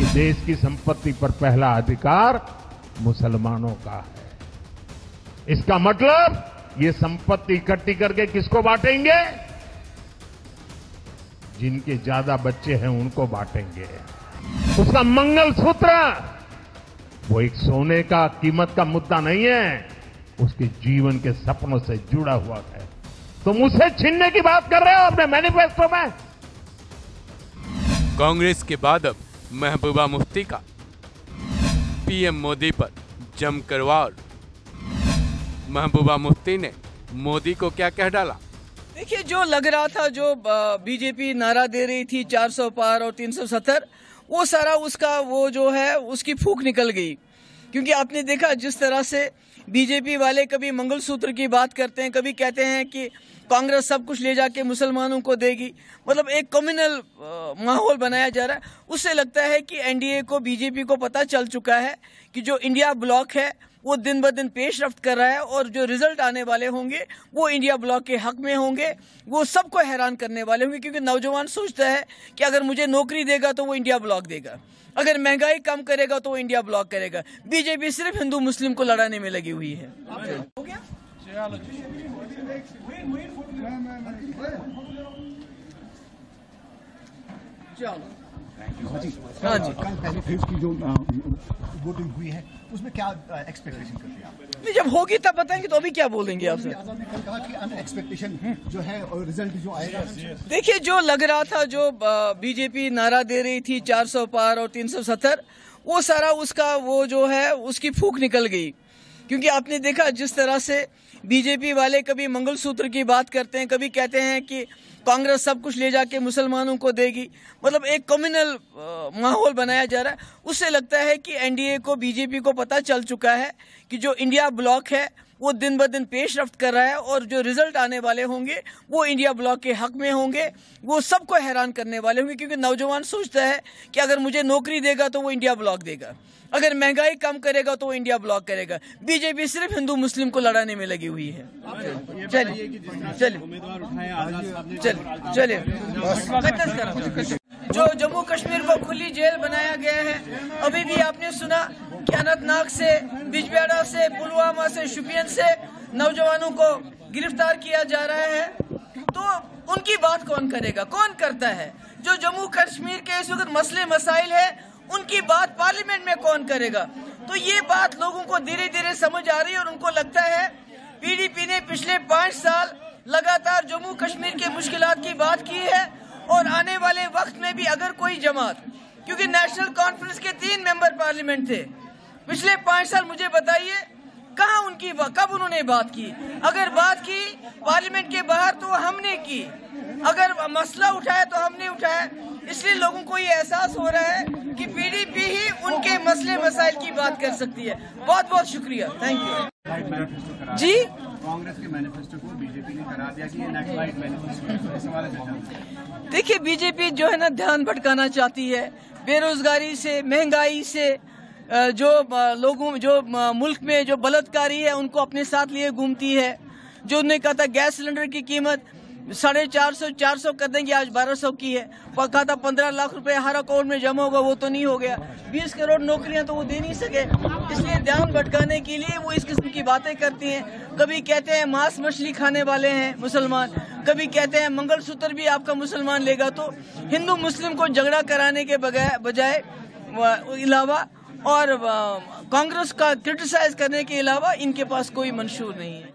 कि देश की संपत्ति पर पहला अधिकार मुसलमानों का है। इसका मतलब ये संपत्ति इकट्ठी करके किसको बांटेंगे? जिनके ज्यादा बच्चे हैं उनको बांटेंगे। उसका मंगलसूत्र वो एक सोने का कीमत का मुद्दा नहीं है, उसके जीवन के सपनों से जुड़ा हुआ है। तुम उसे छीनने की बात कर रहे हो अपने मैनिफेस्टो में। कांग्रेस के बाद अब महबूबा मुफ्ती का पीएम मोदी पर जमकर वार। महबूबा मुफ्ती ने मोदी को क्या कह डाला? देखिए, जो लग रहा था, जो बीजेपी नारा दे रही थी 400 पार और 370, वो सारा उसका वो जो है उसकी फूंक निकल गई। क्योंकि आपने देखा जिस तरह से बीजेपी वाले कभी मंगलसूत्र की बात करते हैं, कभी कहते हैं कि कांग्रेस सब कुछ ले जाके मुसलमानों को देगी, मतलब एक कम्युनल माहौल बनाया जा रहा है। उससे लगता है कि एनडीए को, बीजेपी को पता चल चुका है कि जो इंडिया ब्लॉक है वो दिन ब दिन पेशरफ्त कर रहा है और जो रिजल्ट आने वाले होंगे वो इंडिया ब्लॉक के हक में होंगे, वो सबको हैरान करने वाले होंगे। क्योंकि नौजवान सोचता है कि अगर मुझे नौकरी देगा तो वो इंडिया ब्लॉक देगा, अगर महंगाई कम करेगा तो वो इंडिया ब्लॉक करेगा। बीजेपी सिर्फ हिंदू मुस्लिम को लड़ाने में लगी हुई है। हो गया? चलो, हाँ जी। कल पहली फेज की जो वोटिंग हुई है उसमें क्या एक्सपेक्टेशन करते हैं आप? नहीं, जब होगी तब बताएंगे, तो अभी क्या बोलेंगे आपसे? आजाद ने कल कहा कि अनएक्सपेक्टेशन जो है और रिजल्ट जो आएगा। देखिए, जो लग रहा था, जो बीजेपी नारा दे रही थी 400 पार और 370, वो सारा उसका वो जो है उसकी फूंक निकल गई। क्योंकि आपने देखा जिस तरह से बीजेपी वाले कभी मंगलसूत्र की बात करते हैं, कभी कहते हैं कि कांग्रेस सब कुछ ले जाके मुसलमानों को देगी, मतलब एक कम्युनल माहौल बनाया जा रहा है। उससे लगता है कि एनडीए को, बीजेपी को पता चल चुका है कि जो इंडिया ब्लॉक है वो दिन ब दिन पेशरफ्त कर रहा है और जो रिजल्ट आने वाले होंगे वो इंडिया ब्लॉक के हक में होंगे, वो सबको हैरान करने वाले होंगे। क्योंकि नौजवान सोचता है कि अगर मुझे नौकरी देगा तो वो इंडिया ब्लॉक देगा, अगर महंगाई कम करेगा तो वो इंडिया ब्लॉक करेगा। बीजेपी सिर्फ हिंदू मुस्लिम को लड़ाने में लगी हुई है। चलिए चलिए चलिए। जो जम्मू कश्मीर को खुली जेल बनाया गया है, अभी भी आपने सुना कि अनंतनाग से, बिजबेहरा से, पुलवामा से, शोपियान से नौजवानों को गिरफ्तार किया जा रहा है। तो उनकी बात कौन करेगा? कौन करता है? जो जम्मू कश्मीर के इस वक्त मसले मसाइल है उनकी बात पार्लियामेंट में कौन करेगा? तो ये बात लोगों को धीरे धीरे समझ आ रही है और उनको लगता है पीडीपी ने पिछले 5 साल लगातार जम्मू कश्मीर के मुश्किलात की बात की है और आने वाले वक्त में भी अगर कोई जमात, क्योंकि नेशनल कॉन्फ्रेंस के 3 मेंबर पार्लियामेंट थे पिछले 5 साल, मुझे बताइए कहाँ उनकी, कब उन्होंने बात की? अगर बात की पार्लियामेंट के बाहर तो हमने की, अगर मसला उठाया तो हमने उठाया। इसलिए लोगों को ये एहसास हो रहा है कि पीडीपी ही उनके मसले मसाइल की बात कर सकती है। बहुत बहुत शुक्रिया, थैंक यू जी। कांग्रेस के मैनिफेस्टो को बीजेपी ने करार दिया कि ये नेशनलाइज्ड मैनिफेस्टो। देखिए, बीजेपी जो है ना ध्यान भटकाना चाहती है, बेरोजगारी से, महंगाई से, जो लोगों, जो मुल्क में जो बलात्कारी है उनको अपने साथ लिए घूमती है। जो उन्होंने कहा था गैस सिलेंडर की कीमत 450 कर देंगे, आज 1200 की है। कहा था 15 लाख रुपए हर अकाउंट में जमा होगा, वो तो नहीं हो गया। 20 करोड़ नौकरियां तो वो दे नहीं सके। इसलिए ध्यान भटकाने के लिए वो इस किस्म की बातें करती हैं। कभी कहते हैं मांस मछली खाने वाले हैं मुसलमान, कभी कहते हैं मंगलसूत्र भी आपका मुसलमान लेगा। तो हिंदू मुस्लिम को झगड़ा कराने के बजाय अलावा और कांग्रेस का क्रिटिसाइज करने के अलावा इनके पास कोई मंशूर नहीं है।